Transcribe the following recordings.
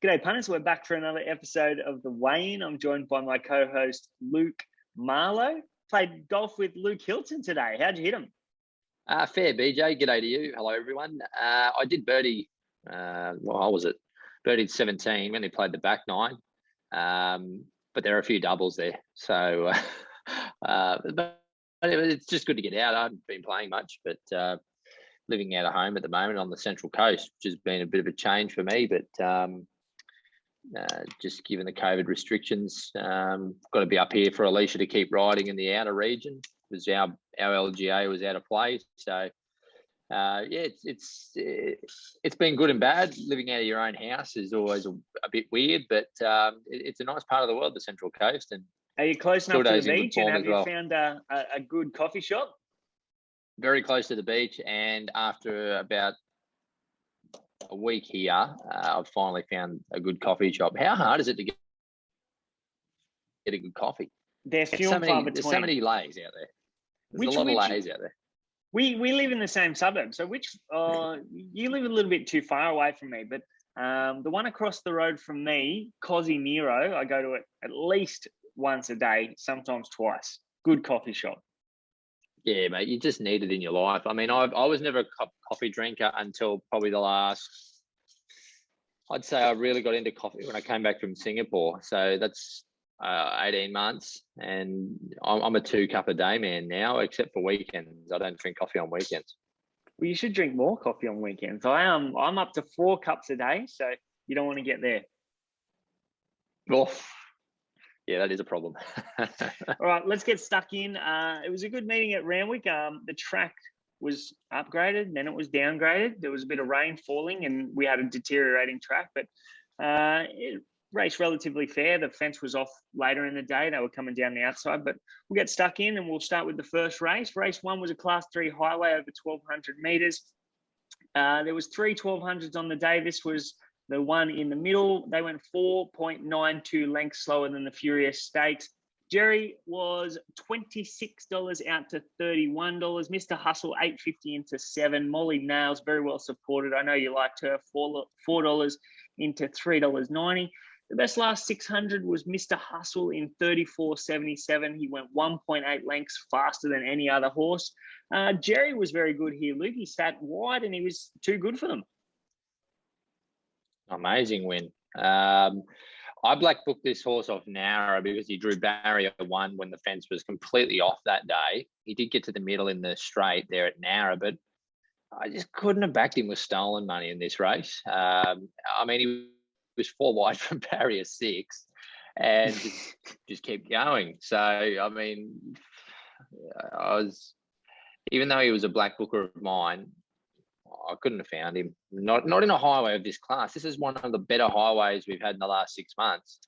G'day punters, we're back for another episode of The Weigh-In. I'm joined by my co-host Luke Marlowe. Played golf with Luke Hilton today. How'd you hit him? Fair, BJ. G'day to you. Hello, everyone. I did birdie, birdied 17 when they played the back nine. But there are a few doubles there. So but it's just good to get out. I haven't been playing much, but living out of home at the moment on the Central Coast, which has been a bit of a change for me. But just given the COVID restrictions, got to be up here for Alicia to keep riding in the outer region because our LGA was out of play. So it's been good and bad. Living out of your own house is always a bit weird, but it's a nice part of the world, the Central Coast. And are you close enough to the beach? And have you found a good coffee shop? Very close to the beach, and after about a week here, I've finally found a good coffee shop. How hard is it to get a good coffee? There's few and far between. There's so many lays out there. There's a lot of lays out there. We live in the same suburb, so you live a little bit too far away from me, but the one across the road from me, Cosy Nero, I go to it at least once a day, sometimes twice. Good coffee shop. Yeah, mate, you just need it in your life. I mean, I was never a coffee drinker until probably the last, I'd say I really got into coffee when I came back from Singapore. So that's 18 months, and I'm a 2 cup a day man now, except for weekends. I don't drink coffee on weekends. Well, you should drink more coffee on weekends. I'm up to 4 cups a day, so you don't want to get there. Oh, yeah, that is a problem. All right, let's get stuck in. It was a good meeting at Randwick. The track was upgraded, then it was downgraded. There was a bit of rain falling, and we had a deteriorating track, but it raced relatively fair. The fence was off later in the day. They were coming down the outside, but we'll get stuck in and we'll start with the first race. Race 1 was a Class 3 highway over 1,200 metres. There was 3 1200s on the day. This was the one in the middle. They went 4.92 lengths slower than the Furious Stakes. Jerry was $26 out to $31. Mr. Hussill, $8.50 into 7. Molly Nails, very well supported. I know you liked her, $4 into $3.90. The best last 600 was Mr. Hussill in 34.77. He went 1.8 lengths faster than any other horse. Jerry was very good here, Luke. He sat wide and he was too good for them. Amazing win. I black booked this horse off Nara because he drew barrier 1 when the fence was completely off that day. He did get to the middle in the straight there at Nara, but I just couldn't have backed him with stolen money in this race. I mean, he was 4 wide from barrier 6 and just kept going. So, I mean, even though he was a black booker of mine, I couldn't have found him. Not in a highway of this class. This is one of the better highways we've had in the last 6 months.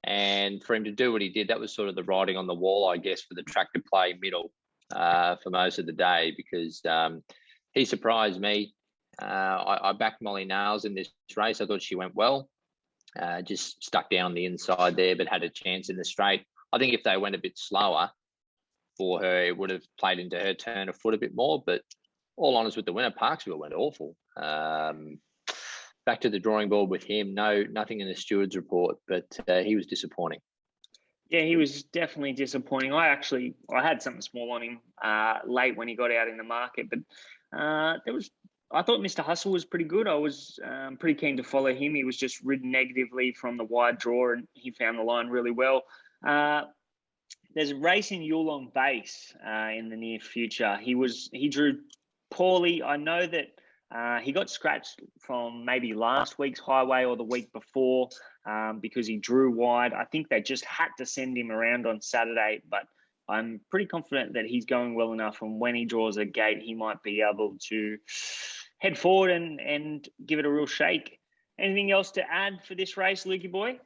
And for him to do what he did, that was sort of the writing on the wall, I guess, for the track to play middle for most of the day, because he surprised me. I backed Molly Nails in this race. I thought she went well. Just stuck down the inside there, but had a chance in the straight. I think if they went a bit slower for her, it would have played into her turn of foot a bit more, but all honest with the winner, Parksville went awful. Back to the drawing board with him. Nothing in the steward's report, but he was disappointing. Yeah, he was definitely disappointing. I had something small on him late when he got out in the market, but I thought Mr. Hussill was pretty good. I was pretty keen to follow him. He was just ridden negatively from the wide draw, and he found the line really well. There's a race in Yulong Base in the near future. He drew poorly. I know that he got scratched from maybe last week's highway or the week before because he drew wide. I think they just had to send him around on Saturday, but I'm pretty confident that he's going well enough, and when he draws a gate, he might be able to head forward and give it a real shake. Anything else to add for this race, Lukey boy?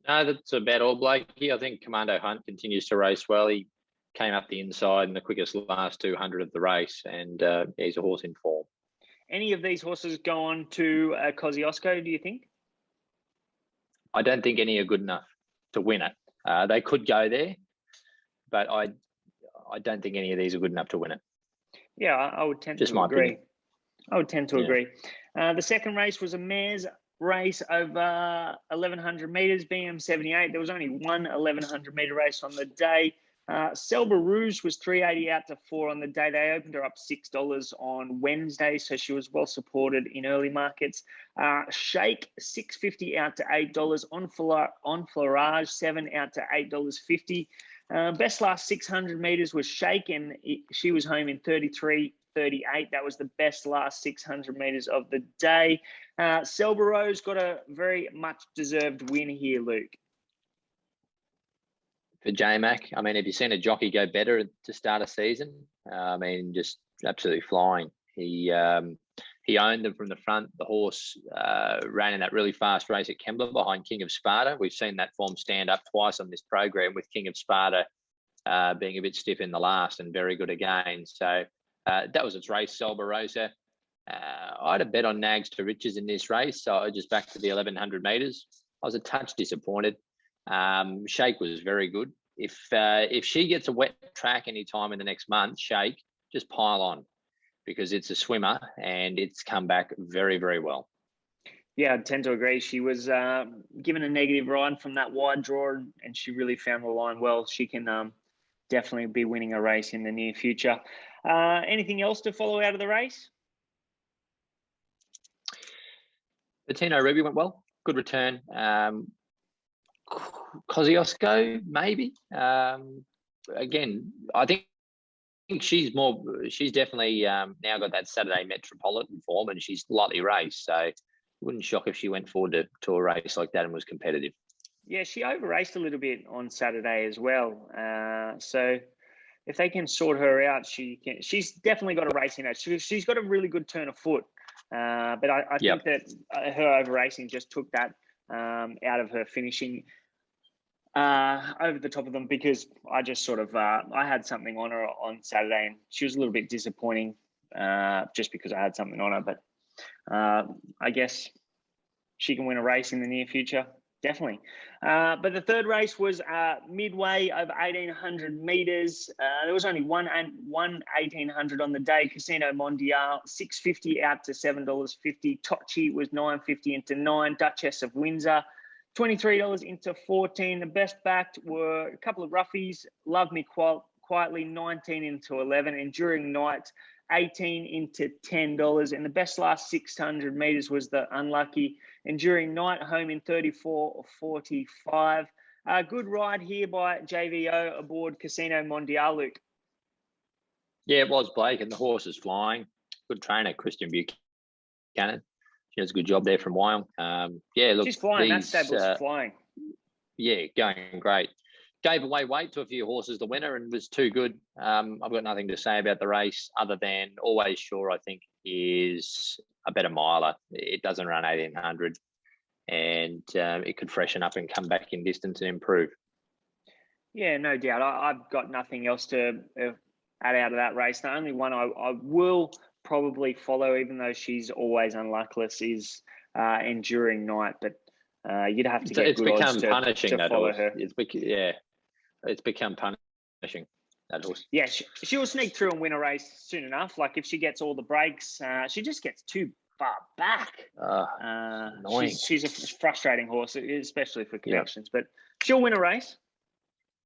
No, that's about all, Blakey. I think Commando Hunt continues to race well. He came up the inside in the quickest last 200 of the race, and he's a horse in form. Any of these horses go on to Kosciuszko, do you think? I don't think any are good enough to win it. They could go there, but I don't think any of these are good enough to win it. Yeah, I would tend to agree. I would tend to agree. The second race was a mares race over 1,100 meters, BM 78. There was only one 1,100 meter race on the day. Selba Rouge was 380 out to 4 on the day. They opened her up $6 on Wednesday, so she was well supported in early markets. Shaik 650 out to $8 on Florage 7 out to $8.50. Best last 600 meters was Shaik, and she was home in 33:38. That was the best last 600 meters of the day. Selba Rose got a very much deserved win here, Luke. For J-Mac, I mean, have you seen a jockey go better to start a season? I mean, just absolutely flying. He owned them from the front. The horse ran in that really fast race at Kembla behind King of Sparta. We've seen that form stand up twice on this program, with King of Sparta being a bit stiff in the last and very good again. So that was its race, Selba Rosa. I had a bet on Nags to Riches in this race, so I just back to the 1,100 metres. I was a touch disappointed. Shaik was very good. If she gets a wet track anytime in the next month, Shaik, just pile on, because it's a swimmer and it's come back very, very well. Yeah, I tend to agree. She was given a negative ride from that wide draw, and she really found the line well. She can definitely be winning a race in the near future. Anything else to follow out of the race? Patino Ruby went well. Good return. Kosciuszko, maybe. Again, I think she's definitely now got that Saturday Metropolitan form, and she's lightly raced. So it wouldn't shock if she went forward to a race like that and was competitive. Yeah, she over-raced a little bit on Saturday as well. So if they can sort her out, she's definitely got a race in her. She's got a really good turn of foot. But I think that her over-racing just took that out of her finishing over the top of them, because I just sort of I had something on her on Saturday, and she was a little bit disappointing just because I had something on her. But I guess she can win a race in the near future, definitely. But the third race was midway over 1,800 meters. There was only one 1,800 on the day. Casino Mondial, $6.50 out to $7.50. Tocci was $9.50 into 9. Duchess of Windsor, $23 into 14. The best backed were a couple of roughies. Love Me Quietly, 19 into 11. Enduring Night, 18 into $10. And the best last 600 meters was the unlucky Enduring Night, home in 34:45. Good ride here by JVO aboard Casino Mondial, Luke. Yeah, it was, Blake, and the horse is flying. Good trainer, Christian Buchanan. She does a good job there from Wyong. Yeah, look, she's flying. That stable's flying. Yeah, going great. Gave away weight to a few horses, the winner, and was too good. I've got nothing to say about the race other than Always Sure, I think, is a better miler. It doesn't run 1,800, and it could freshen up and come back in distance and improve. Yeah, no doubt. I've got nothing else to add out of that race. The only one I will probably follow, even though she's always unluckless, is Enduring Night. But you'd have to get good odds to follow her. It's become punishing, that horse. Yeah, she'll sneak through and win a race soon enough. Like if she gets all the breaks, she just gets too far back. Annoying. She's a frustrating horse, especially for connections. But she'll win a race.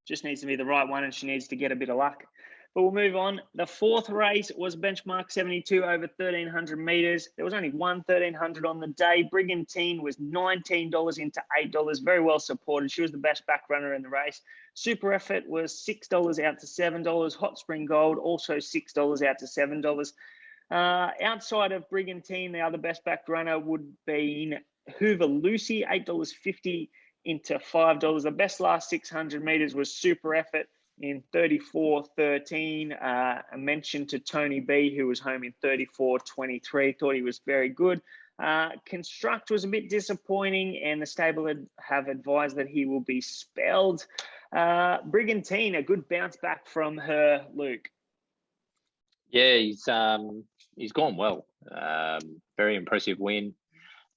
Just needs to be the right one, and she needs to get a bit of luck. But we'll move on. The fourth race was benchmark 72 over 1,300 meters. There was only one 1,300 on the day. Brigantine was $19 into $8. Very well supported. She was the best back runner in the race. Super Effort was $6 out to $7. Hot Spring Gold also $6 out to $7. Outside of Brigantine, the other best back runner would be Hoover Lucy, $8.50 into $5. The best last 600 meters was Super Effort in 34:13. A mention to Tony B, who was home in 34:23. Thought he was very good. Construct was a bit disappointing, and the stable have advised that he will be spelled. Brigantine, a good bounce back from her, Luke. Yeah, he's gone well. Very impressive win.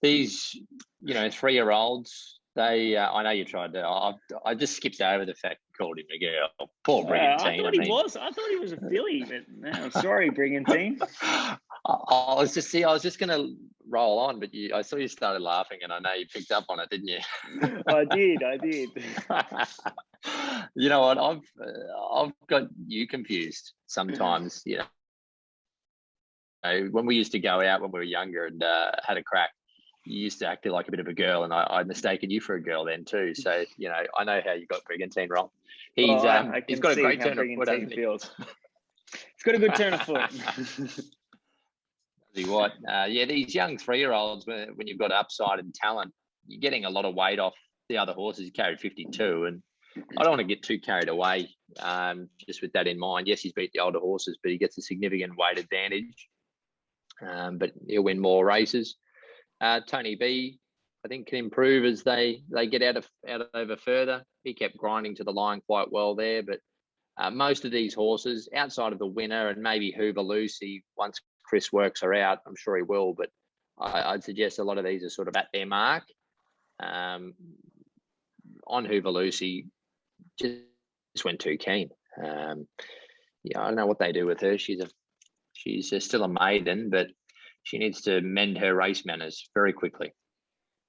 These, 3-year-olds. They, I know you tried to. I just skipped over the fact you called him a girl. Poor Brigantine. I thought he was a filly, but no, sorry, Brigantine. I was just going to roll on, but I saw you started laughing, and I know you picked up on it, didn't you? I did. You know what? I've got you confused sometimes. You know, when we used to go out when we were younger and had a crack, you used to act like a bit of a girl, and I'd mistaken you for a girl then too. So you know, I know how you got Brigantine wrong. He's got a great turn of foot, hasn't he? Feels. It's got a good turn of foot. What? Yeah, these young 3-year-olds, when you've got upside and talent, you're getting a lot of weight off the other horses. He carried 52, and I don't want to get too carried away. Just with that in mind, yes, he's beat the older horses, but he gets a significant weight advantage. But he'll win more races. Tony B, I think, can improve as they get out over further. He kept grinding to the line quite well there, but most of these horses, outside of the winner and maybe Hoover Lucy, once Chris works her out, I'm sure he will, but I'd suggest a lot of these are sort of at their mark. On Hoover Lucy, just went too keen. I don't know what they do with her. She's still a maiden, but she needs to mend her race manners very quickly.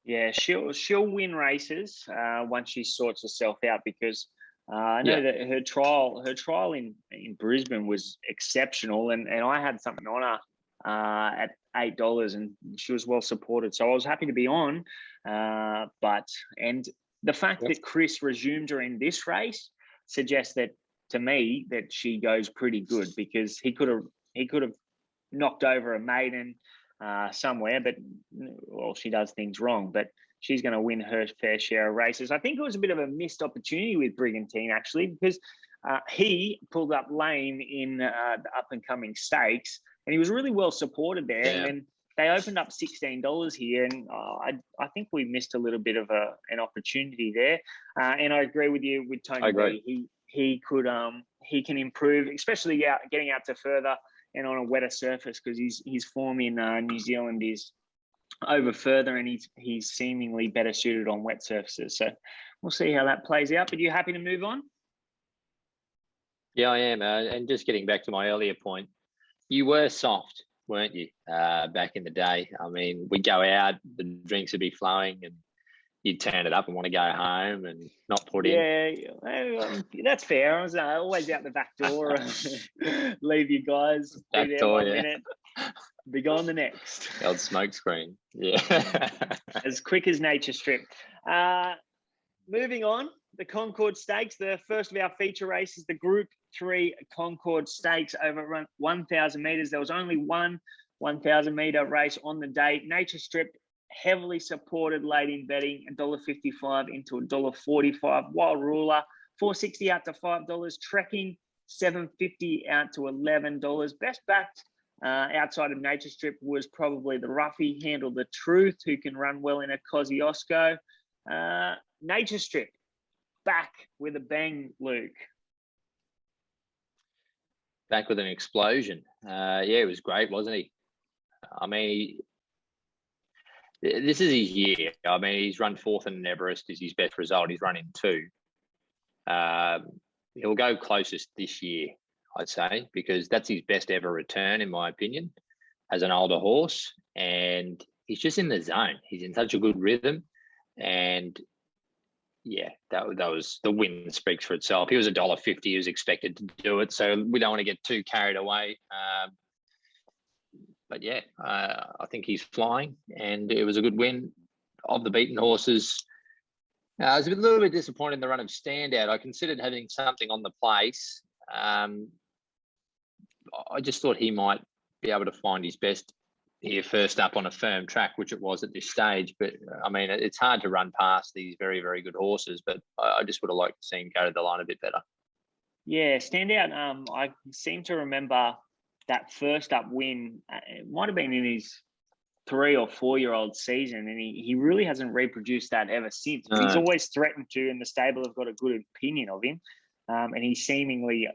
Yeah, she'll win races once she sorts herself out, because I know that her trial in Brisbane was exceptional, and I had something on her at $8, and she was well supported. So I was happy to be on. But the fact that Chris resumed her in this race suggests that, to me, that she goes pretty good, because he could have knocked over a maiden somewhere, but she does things wrong. But she's going to win her fair share of races. I think it was a bit of a missed opportunity with Brigantine, actually, because he pulled up lane in the up-and-coming stakes, and he was really well supported there. Yeah. And then they opened up $16 here, and I think we missed a little bit of an opportunity there. And I agree with you with Tony B. He can improve, especially getting out to further and on a wetter surface, because his form in New Zealand is over further, and he's seemingly better suited on wet surfaces. So we'll see how that plays out. But you happy to move on? Yeah, I am. And just getting back to my earlier point, you were soft, weren't you, back in the day? I mean, we'd go out, the drinks would be flowing, and you'd turn it up and want to go home and not put in. Yeah, that's fair. I was always out the back door. Leave you guys. Back door, 1 minute. Be gone the next. The old smoke screen. Yeah. As quick as Nature Strip. Moving on, the Concord Stakes, the first of our feature races, the Group 3 Concord Stakes over 1,000 metres. There was only one 1,000-metre race on the day. Nature Strip, heavily supported late in betting, $1.55 into $1.45. Wild Ruler, $4.60 out to $5. Trekking, $7.50 out to $11. Best backed outside of Nature Strip was probably the roughie, Handle the Truth, who can run well in a Kosciuszko. Nature Strip, back with a bang, Luke. Back with an explosion. It was great, wasn't he? I mean, this is his year. I mean, he's run fourth in Everest is his best result. He's running 2. He'll go closest this year, I'd say, because that's his best ever return, in my opinion, as an older horse. And he's just in the zone. He's in such a good rhythm. And yeah, that was the win speaks for itself. He was $1.50. He was expected to do it. So we don't want to get too carried away. But yeah, I think he's flying, and it was a good win of the beaten horses. I was a little bit disappointed in the run of Standout. I considered having something on the place. I just thought he might be able to find his best here first up on a firm track, which it was at this stage. But I mean, it's hard to run past these very, very good horses, but I just would have liked to see him go to the line a bit better. Yeah, Standout. I seem to remember that first up win. It might have been in his 3 or 4 year old season, and he really hasn't reproduced that ever since. No. He's always threatened to, and the stable have got a good opinion of him. And he seemingly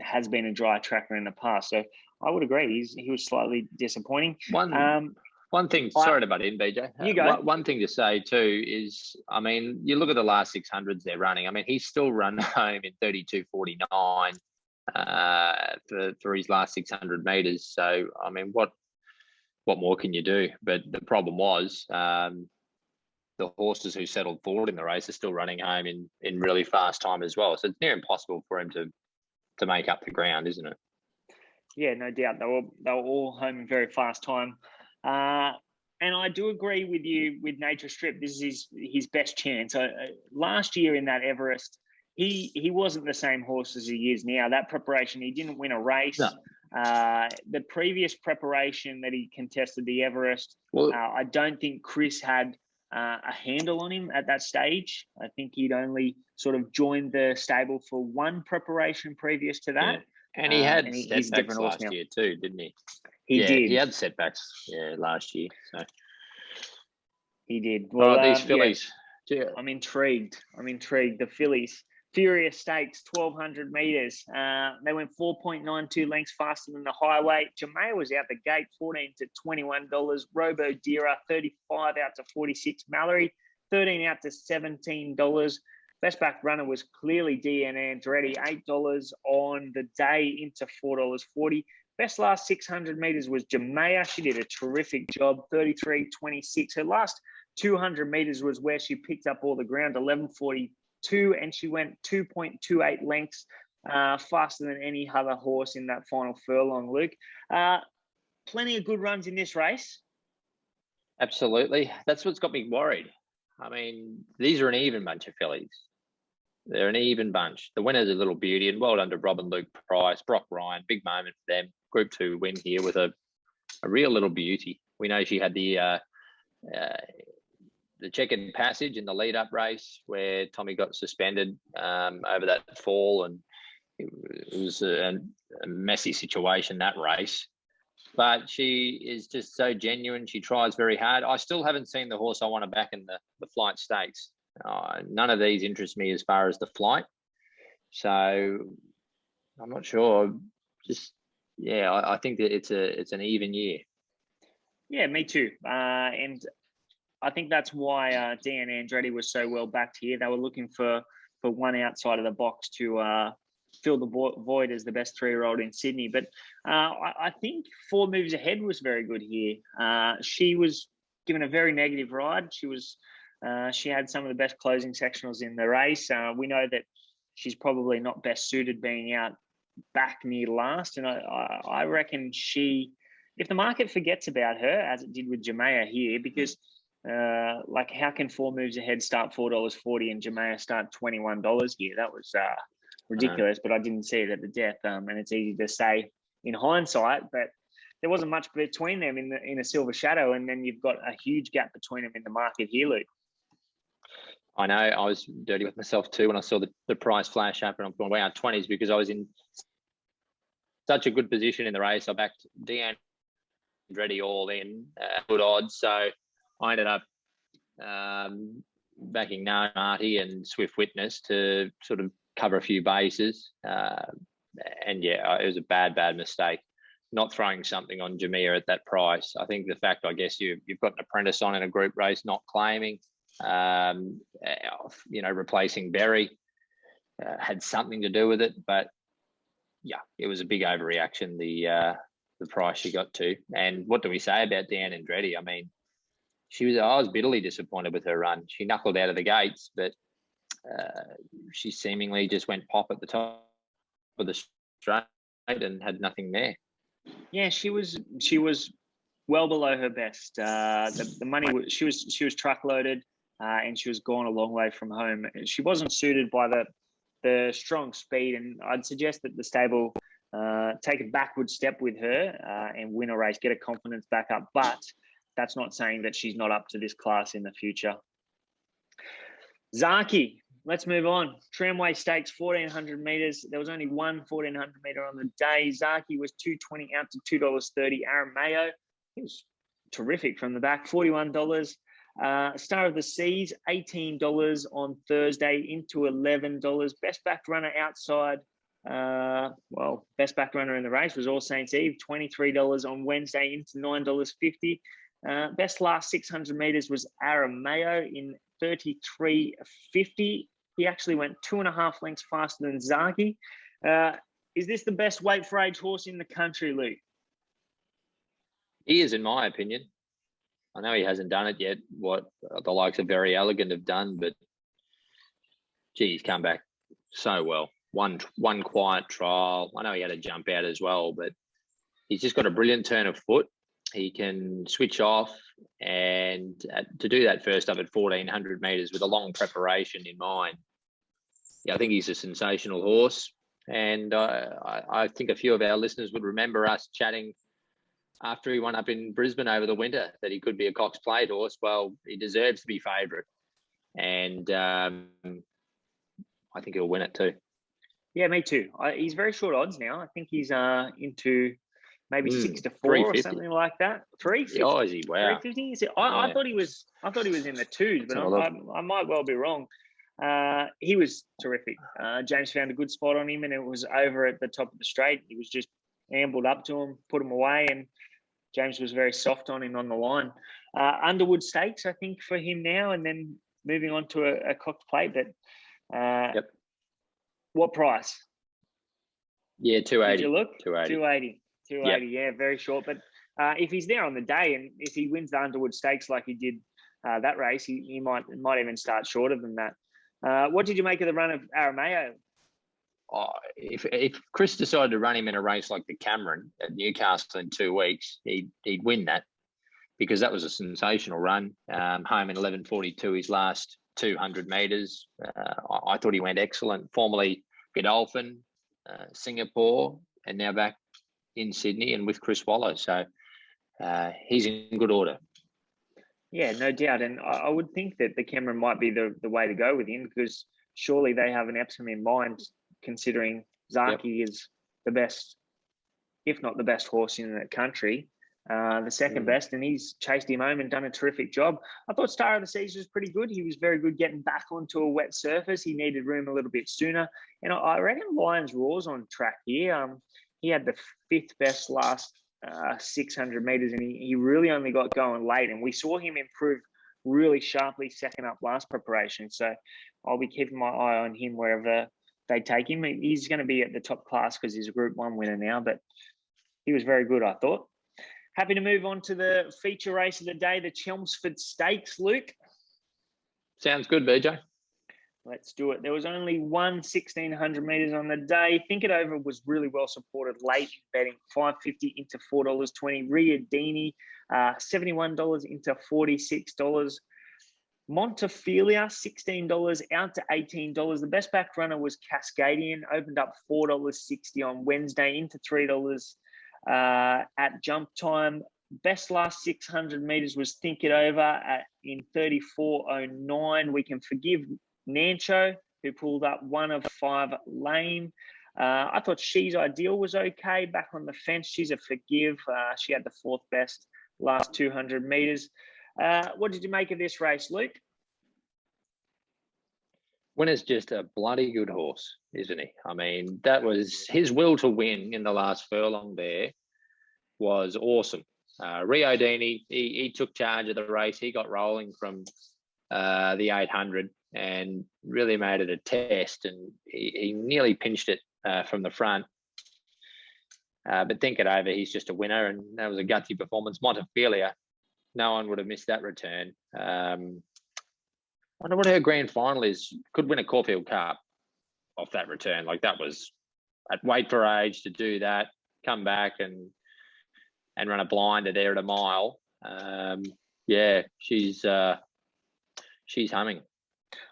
has been a dry tracker in the past. So I would agree. He was slightly disappointing. One thing, sorry about him, BJ. You go. One thing to say too is, I mean, you look at the last 600s they're running. I mean, he's still run home in 32.49 for his last 600 metres. So, I mean, what what more can you do? But the problem was the horses who settled forward in the race are still running home in really fast time as well. So it's near impossible for him to make up the ground, isn't it? Yeah, no doubt. They were all home in very fast time. And I do agree with you with Nature Strip. This is his best chance. Last year in that Everest, he wasn't the same horse as he is now. That preparation, he didn't win a race. No. The previous preparation that he contested the Everest, I don't think Chris had a handle on him at that stage. I think he'd only sort of joined the stable for one preparation previous to that. Yeah. And he had setbacks last year too, didn't he? He did. He had setbacks last year. So he did. Well, these fillies. Yeah, I'm intrigued. The fillies. Furious Stakes, 1,200 metres. They went 4.92 lengths faster than the highway. Jamea was out the gate, $14 to $21. Robo Dira, 35 out to 46. Mallory, 13 out to $17. Best back runner was clearly DN Andretti, $8 on the day into $4.40. Best last 600 metres was Jamea. She did a terrific job, 33.26. Her last 200 metres was where she picked up all the ground, 11.42, and she went 2.28 lengths faster than any other horse in that final furlong, Luke. Plenty of good runs in this race. Absolutely. That's what's got me worried. I mean, these are an even bunch of fillies. They're an even bunch. The winner's a little beauty, and well done to Rob and Luke Price, Brock Ryan. Big moment for them. Group 2 win here with a real little beauty. We know she had the checkered passage in the lead-up race where Tommy got suspended over that fall, and it was a messy situation, that race. But she is just so genuine. She tries very hard. I still haven't seen the horse I want to back in the flight stakes. None of these interest me as far as the flight. So I'm not sure. I think that it's an even year. Yeah, me too. And I think that's why Dan Andretti was so well backed here. They were looking for one outside of the box to fill the void as the best 3-year-old in Sydney. But I think 4 Moves Ahead was very good here. She was given a very negative ride. She had some of the best closing sectionals in the race. We know that she's probably not best suited being out back near last. And I reckon if the market forgets about her, as it did with Jamea here, because how can 4 Moves Ahead start $4.40 and Jamea start $21 here? That was ridiculous, but I didn't see it at the death. And it's easy to say in hindsight, but there wasn't much between them in a silver shadow. And then you've got a huge gap between them in the market here, Luke. I know. I was dirty with myself too when I saw the price flash up, and I'm going, wow, 20s, because I was in such a good position in the race. I backed Deanne Andretti all in good odds. So I ended up backing Marty and Swift Witness to sort of cover a few bases. And yeah, it was a bad mistake not throwing something on Jamea at that price. I think the fact, I guess, you've got an apprentice on in a group race, not claiming, replacing Berry had something to do with it. But yeah, it was a big overreaction, the price she got to. And what do we say about Dan Andretti? I mean, I was bitterly disappointed with her run. She knuckled out of the gates, but she seemingly just went pop at the top of the straight and had nothing there. Yeah, she was well below her best. The money she was truck loaded, and she was gone a long way from home. She wasn't suited by the strong speed, and I'd suggest that the stable take a backward step with her and win a race, get her confidence back up. But that's not saying that she's not up to this class in the future. Zaaki, let's move on. Tramway Stakes, 1,400 metres. There was only one 1,400 metre on the day. Zaaki was $2.20 out to $2.30. Aramayo, he was terrific from the back, $41. Star of the Seas, $18 on Thursday into $11. Best back runner outside. Best back runner in the race was All Saints Eve, $23 on Wednesday into $9.50. Best last 600 metres was Aramayo in 33.50. He actually went 2.5 lengths faster than Zaaki. Is this the best weight for age horse in the country, Luke? He is, in my opinion. I know he hasn't done it yet, what the likes of Very Elegant have done, but gee, he's come back so well. One quiet trial. I know he had a jump out as well, but he's just got a brilliant turn of foot. He can switch off, and to do that first up at 1,400 metres with a long preparation in mind, yeah, I think he's a sensational horse. And I think a few of our listeners would remember us chatting after he won up in Brisbane over the winter that he could be a Cox Plate horse. Well, he deserves to be favourite, and I think he'll win it too. Yeah, me too. He's very short odds now. I think he's into maybe 6 to 4 or something like that. 350. Oh, is he? Wow. 350. I thought he was. I thought he was in the twos, but I might well be wrong. He was terrific. James found a good spot on him, and it was over at the top of the straight. He was just ambled up to him, put him away, and James was very soft on him on the line. Underwood Stakes, I think, for him now, and then moving on to a Cox Plate. But yep. What price? Yeah, 280. Did you look? 280. 280. Yep. Yeah, very short. But if he's there on the day, and if he wins the Underwood Stakes like he did that race, he might even start shorter than that. What did you make of the run of Aramayo? Oh, if Chris decided to run him in a race like the Cameron at Newcastle in 2 weeks, he'd win that, because that was a sensational run. Home in 11:42 his last 200 metres. I thought he went excellent. Formerly Godolphin, Singapore, and now back in Sydney and with Chris Waller. So he's in good order. Yeah, no doubt. And I would think that the Cameron might be the way to go with him, because surely they have an Epsom in mind, considering Zaaki is the best, if not the best horse in the country, the second best, and he's chased him home and done a terrific job. I thought Star of the Seas was pretty good. He was very good getting back onto a wet surface. He needed room a little bit sooner. And I reckon Lions Roar's on track here. He had the 5th best last 600 metres, and he really only got going late. And we saw him improve really sharply second up last preparation. So I'll be keeping my eye on him wherever they take him. He's going to be at the top class because he's a Group 1 winner now, but he was very good, I thought. Happy to move on to the feature race of the day, the Chelmsford Stakes, Luke. Sounds good, BJ. Let's do it. There was only one 1,600 metres on the day. Think It Over was really well supported late in betting, $5.50 into $4.20. Riadini, $71 into $46. Montefilia, $16 out to $18. The best back runner was Cascadian, opened up $4.60 on Wednesday into $3 at jump time. Best last 600 metres was Think It Over in 34.09. We can forgive Nancho, who pulled up 1 of 5 lame. I thought She's Ideal was okay. Back on the fence, she's a forgive. She had the 4th best last 200 metres. What did you make of this race, Luke? Winner's just a bloody good horse, isn't he? I mean, that was his will to win in the last furlong there was awesome. Riodini, he took charge of the race. He got rolling from the 800 and really made it a test, and he nearly pinched it from the front. But Think It Over, he's just a winner, and that was a gutsy performance. Montefilia, no one would have missed that return. I wonder what her grand final is. Could win a Caulfield Cup off that return. Like, that was at weight for age to do that, come back and run a blinder there at a mile. Yeah, she's humming.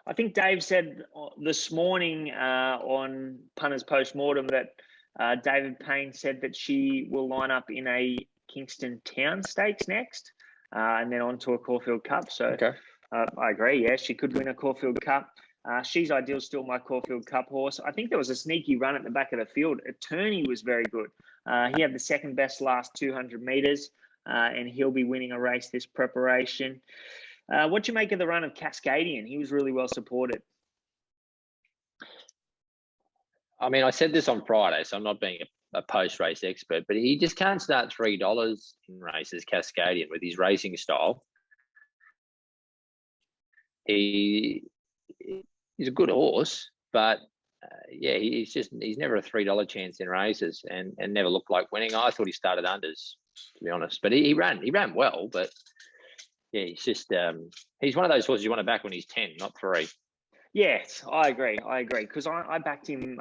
I think Dave said this morning on Punter's Postmortem that David Payne said that she will line up in a Kingston Town Stakes next, and then on to a Caulfield Cup. So okay. I agree. Yeah, she could win a Caulfield Cup. She's Ideal, still my Caulfield Cup horse. I think there was a sneaky run at the back of the field. Attorney was very good. He had the 2nd best last 200 metres, and he'll be winning a race this preparation. What do you make of the run of Cascadian? He was really well supported. I mean, I said this on Friday, so I'm not being a post-race expert, but he just can't start $3 in races, Cascadian, with his racing style. He's a good horse, but he's never a $3 chance in races and never looked like winning. I thought he started unders to be honest. But he ran well, but yeah, he's just he's one of those horses you want to back when he's 10, not 3. Yes, I agree. Because I backed him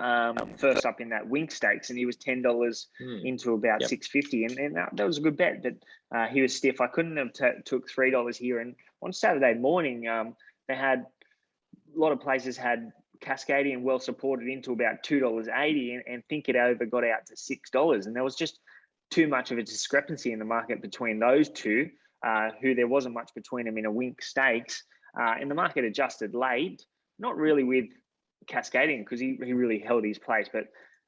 first up in that Wink Stakes, and he was $10 into about $6.50, and that was a good bet. But he was stiff. I couldn't have took $3 here. And on Saturday morning, they had a lot of places had Cascadian well supported into about $2.80, and Think It Over got out to $6, and there was just too much of a discrepancy in the market between those two, who there wasn't much between them in a Wink Stakes. And the market adjusted late, not really with Cascadian because he really held his place, but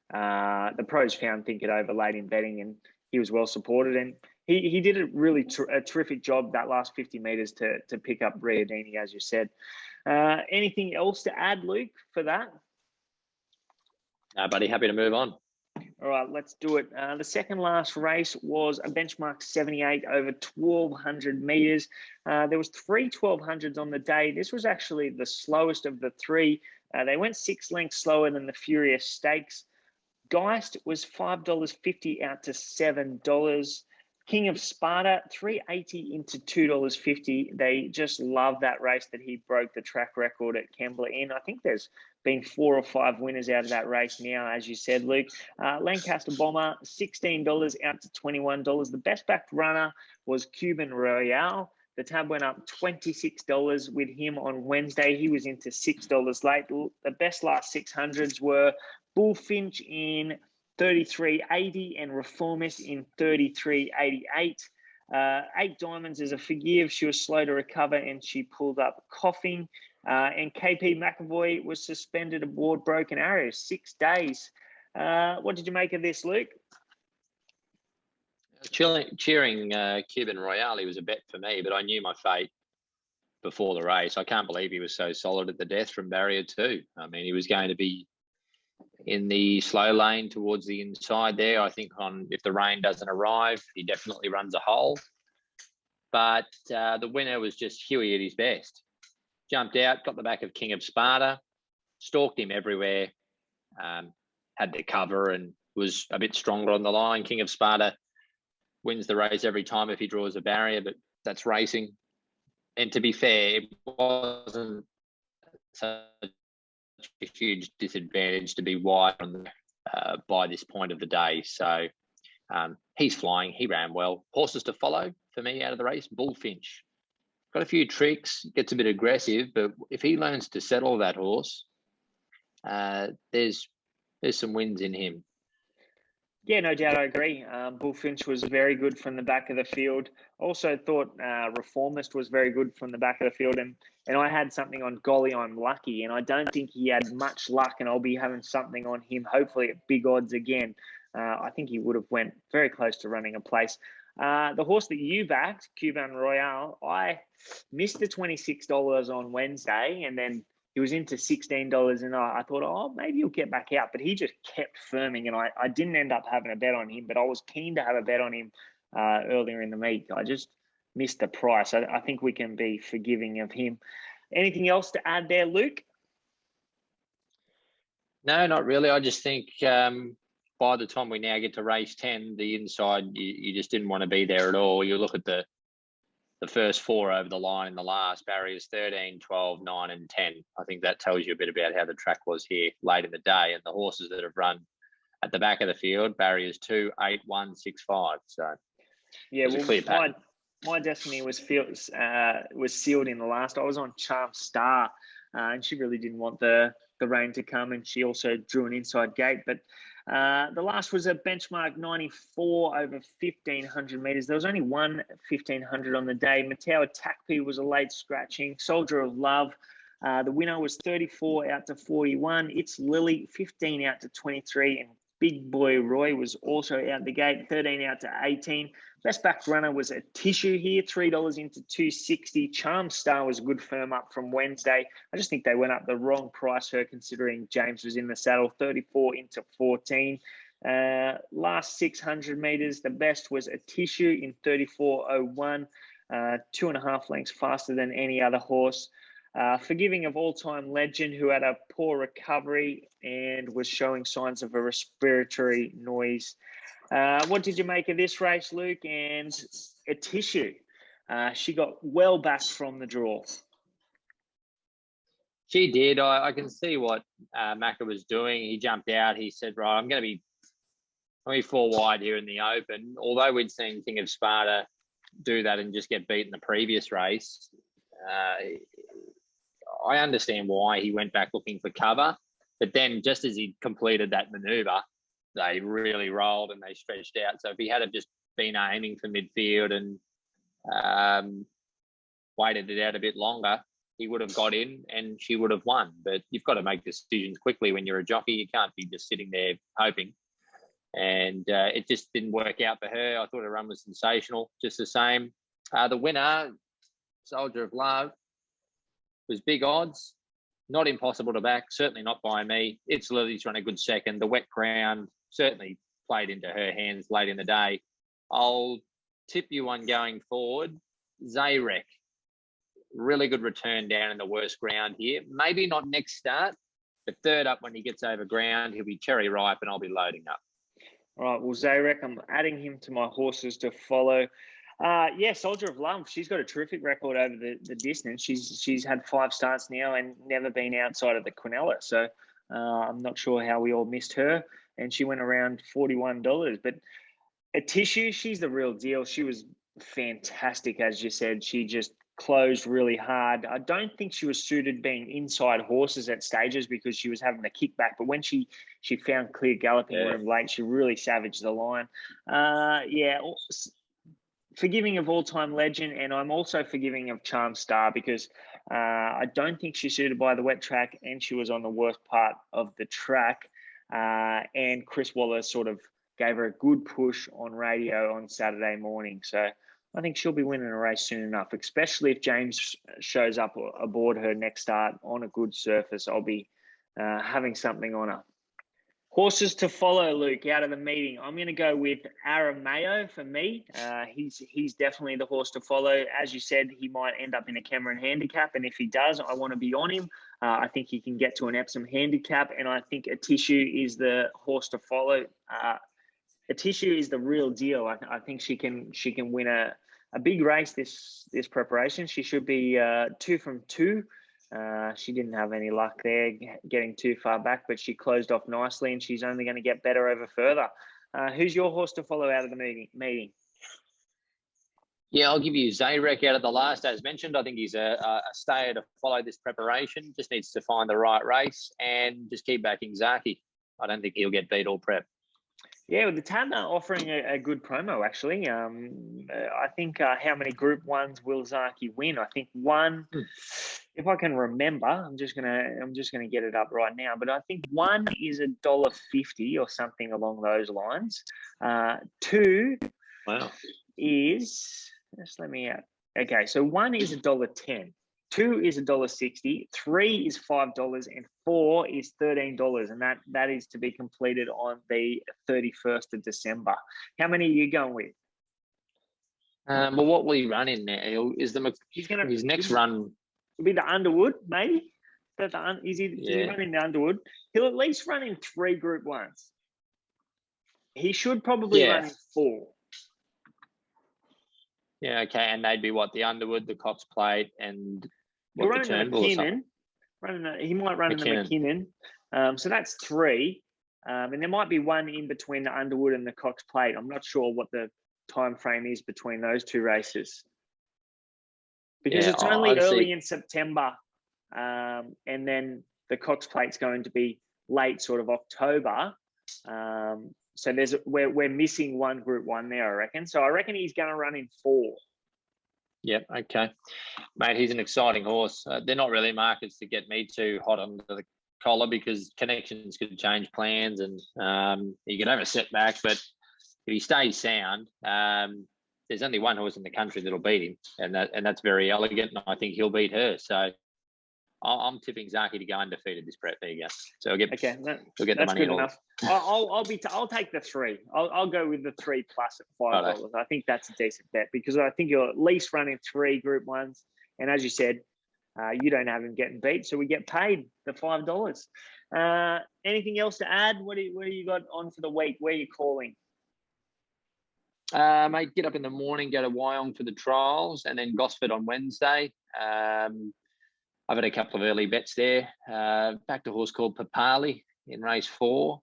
the pros found Think It Over late in betting, and he was well supported, and he did a terrific job that last 50 metres to pick up Riadini, as you said. Anything else to add, Luke, for that? No, buddy, happy to move on. All right, let's do it. The second last race was a benchmark 78 over 1,200 metres. There was 3 1200s on the day. This was actually the slowest of the three. They went 6 lengths slower than the Furious Stakes. Geist was $5.50 out to $7. King of Sparta, $3.80 into $2.50. They just love that race that he broke the track record at Kembla in. I think there's been 4 or 5 winners out of that race now, as you said, Luke. Lancaster Bomber, $16 out to $21. The best backed runner was Cuban Royale. The tab went up $26 with him on Wednesday. He was into $6 late. The best last 600s were Bullfinch in $33.80 and Reformist in $33.88. 8 Diamonds is a forgive. She was slow to recover and she pulled up coughing. And KP McAvoy was suspended aboard broken arrows 6 days. What did you make of this, Luke? Cheering Cuban Royale was a bet for me, but I knew my fate before the race. I can't believe he was so solid at the death from barrier 2. I mean, he was going to be in the slow lane towards the inside there. I think if the rain doesn't arrive, he definitely runs a hole. But the winner was just Huey at his best. Jumped out, got the back of King of Sparta, stalked him everywhere, had to cover and was a bit stronger on the line. King of Sparta wins the race every time if he draws a barrier, but that's racing. And to be fair, it wasn't such a huge disadvantage to be wide on by this point of the day. So he's flying. He ran well. Horses to follow for me out of the race, Bullfinch. Got a few tricks, gets a bit aggressive, but if he learns to settle that horse, there's some wins in him. Yeah, no doubt, I agree. Bullfinch was very good from the back of the field. Also thought Reformist was very good from the back of the field. And I had something on Golly, I'm Lucky, and I don't think he had much luck, and I'll be having something on him, hopefully at big odds again. I think he would have went very close to running a place. The horse that you backed, Cuban Royale, I missed the $26 on Wednesday, and then he was into $16, and I thought, oh, maybe he'll get back out. But he just kept firming, and I didn't end up having a bet on him, but I was keen to have a bet on him earlier in the meet. I just missed the price. I think we can be forgiving of him. Anything else to add there, Luke? No, not really. I just think by the time we now get to race 10, the inside, you just didn't want to be there at all. You look at the first 4 over the line in the last barriers, 13, 12, 9, and 10. I think that tells you a bit about how the track was here late in the day, and the horses that have run at the back of the field, barriers 2, 8, 1, 6, 5. So yeah, well, my destiny was sealed in the last. I was on Charm Star, and she really didn't want the rain to come, and she also drew an inside gate. But the last was a benchmark 94 over 1,500 metres. There was only one 1,500 on the day. Mateo Takpi was a late scratching. Soldier of Love. The winner was 34 out to 41. It's Lily, 15 out to 23. And Big Boy Roy was also out the gate, 13 out to 18. Best back runner was Atishu here, $3 into $2.60. Charm Star was a good firm up from Wednesday. I just think they went up the wrong price her, considering James was in the saddle, 34 into 14. Last 600 metres, the best was Atishu in 34.01, 2.5 lengths faster than any other horse. Forgiving of all-time legend who had a poor recovery and was showing signs of a respiratory noise. What did you make of this race, Luke? And Atishu, she got well back from the draw. She did. I can see what Macca was doing. He jumped out. He said, right, I'm going to be 4 wide here in the open. Although we'd seen King of Sparta do that and just get beat in the previous race, I understand why he went back looking for cover. But then just as he completed that manoeuvre, they really rolled and they stretched out. So if he had have just been aiming for midfield and waited it out a bit longer, he would have got in and she would have won. But you've got to make decisions quickly when you're a jockey. You can't be just sitting there hoping. And it just didn't work out for her. I thought her run was sensational, just the same. The winner, Soldier of Love, was big odds. Not impossible to back, certainly not by me. It's Lily's run a good second. The wet ground certainly played into her hands late in the day. I'll tip you on going forward. Zeyrek, really good return down in the worst ground here. Maybe not next start, but third up when he gets over ground, he'll be cherry ripe and I'll be loading up. All right, well, Zeyrek, I'm adding him to my horses to follow. Soldier of Love, she's got a terrific record over the distance. She's had 5 starts now and never been outside of the Quinella. So I'm not sure how we all missed her. And she went around $41. But Atishu, she's the real deal. She was fantastic, as you said. She just closed really hard. I don't think she was suited being inside horses at stages because she was having the kickback. But when she found clear galloping room late, she really savaged the line. Forgiving of all-time legend, and I'm also forgiving of Charm Star because I don't think she's suited by the wet track and she was on the worst part of the track. And Chris Waller sort of gave her a good push on radio on Saturday morning. So I think she'll be winning a race soon enough, especially if James shows up aboard her next start on a good surface. I'll be having something on her. Horses to follow, Luke, out of the meeting. I'm going to go with Aramayo for me. He's definitely the horse to follow. As you said, he might end up in a Cameron handicap, and if he does, I want to be on him. I think he can get to an Epsom handicap, and I think Atishu is the horse to follow. Atishu is the real deal. I think she can win a big race this preparation. She should be 2 from 2. She didn't have any luck there getting too far back, but she closed off nicely and she's only going to get better over further. Who's your horse to follow out of the meeting? Yeah, I'll give you Zeyrek out of the last. As mentioned, I think he's a stayer to follow this preparation. Just needs to find the right race and just keep backing Zaaki. I don't think he'll get beat all prep. Yeah, well, the Tan are offering a good promo, actually. I think how many Group 1s will Zaaki win? I think one, if I can remember, I'm just gonna get it up right now, but I think one is $1.50 or something along those lines. 2 is, just let me out. Okay, so 1 is $1.10. 2 is $1.60, 3 is $5, and 4 is $13, and that is to be completed on the 31st of December. How many are you going with? Well, what will he run in now? Is his next run will be the Underwood, maybe? Is he running the Underwood? He'll at least run in 3 Group 1s. He should probably run in 4. Yeah, okay, and they'd be what? The Underwood, the Cox Plate, and He'll run in the McKinnon. He might run in the McKinnon. So that's 3. And there might be one in between the Underwood and the Cox Plate. I'm not sure what the time frame is between those 2 races. Because it's only early in September. And then the Cox Plate's going to be late sort of October. So we're missing 1 Group 1 there, I reckon. So I reckon he's going to run in 4. Yep, okay. Mate, he's an exciting horse. They're not really markets to get me too hot under the collar because connections could change plans and he could have a setback. But if he stays sound, there's only one horse in the country that'll beat him, and that's Very Elegant, and I think he'll beat her. So I'm tipping Zaaki to go undefeated this prep. There you go. So he'll get the money. Good enough. I'll take the 3. I'll go with the 3 plus at $5. Right. I think that's a decent bet because I think you'll at least run in 3 Group 1s. And as you said, you don't have him getting beat, so we get paid the $5. Anything else to add? What do you got on for the week? Where are you calling? Mate, get up in the morning, go to Wyong for the trials, and then Gosford on Wednesday. I've had a couple of early bets there. Back to a horse called Papali in race 4.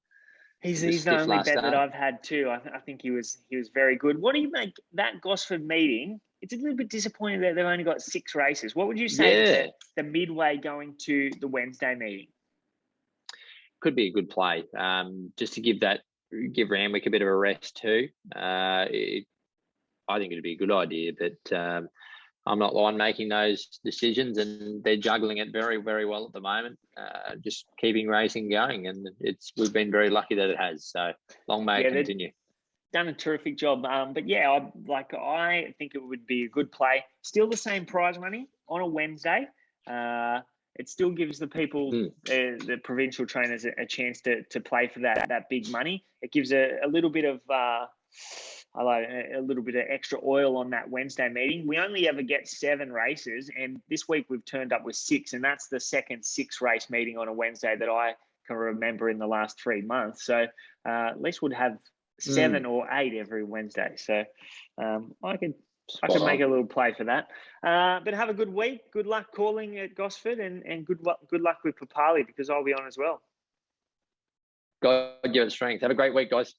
He's the only bet that I've had too. I think he was very good. What do you make that Gosford meeting? It's a little bit disappointing that they've only got 6 races. What would you say to the midway going to the Wednesday meeting? Could be a good play, just to give Randwick a bit of a rest too. I think it'd be a good idea, but I'm not line making those decisions, and they're juggling it very, very well at the moment. Just keeping racing going, and we've been very lucky that it has. So long may it continue. Done a terrific job, but yeah, I think it would be a good play. Still the same prize money on a Wednesday. It still gives the people, the provincial trainers, a chance to play for that big money. It gives a little bit of a little bit of extra oil on that Wednesday meeting. We only ever get 7 races, and this week we've turned up with 6, and that's the second 6-race meeting on a Wednesday that I can remember in the last 3 months. So at least we'd have 7 or 8 every Wednesday. So I could make a little play for that. But have a good week. Good luck calling at Gosford, and good luck with Papali, because I'll be on as well. God give it strength. Have a great week, guys.